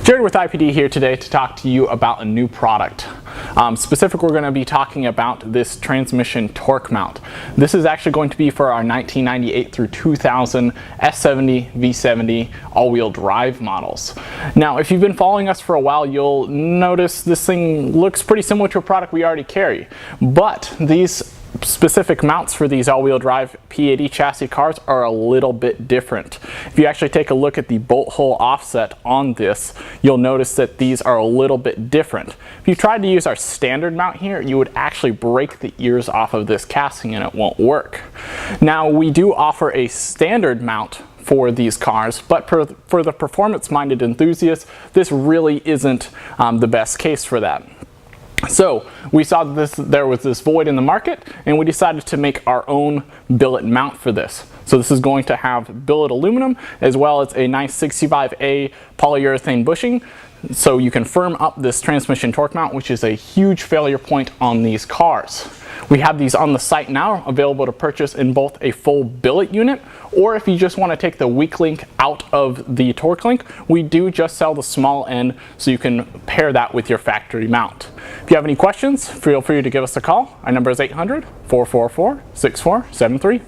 Jared with IPD here today to talk to you about a new product. Specifically, we're going to be talking about this transmission torque mount. This is actually going to be for our 1998 through 2000 S70, V70 all-wheel drive models. Now, if you've been following us for a while, you'll notice this thing looks pretty similar to a product we already carry, but these specific mounts for these all-wheel drive P80 chassis cars are a little bit different. If you actually take a look at the bolt hole offset on this, you'll notice that these are a little bit different. If you tried to use our standard mount here, you would actually break the ears off of this casting and it won't work. Now, we do offer a standard mount for these cars, but for the performance-minded enthusiasts, this really isn't the best case for that. So we saw that there was this void in the market, and we decided to make our own billet mount for this. So this is going to have billet aluminum as well as a nice 65A polyurethane bushing, so you can firm up this transmission torque mount, which is a huge failure point on these cars. We have these on the site now, available to purchase in both a full billet unit, or if you just want to take the weak link out of the torque link, we do just sell the small end, so you can pair that with your factory mount. If you have any questions, feel free to give us a call. Our number is 800-444-6473.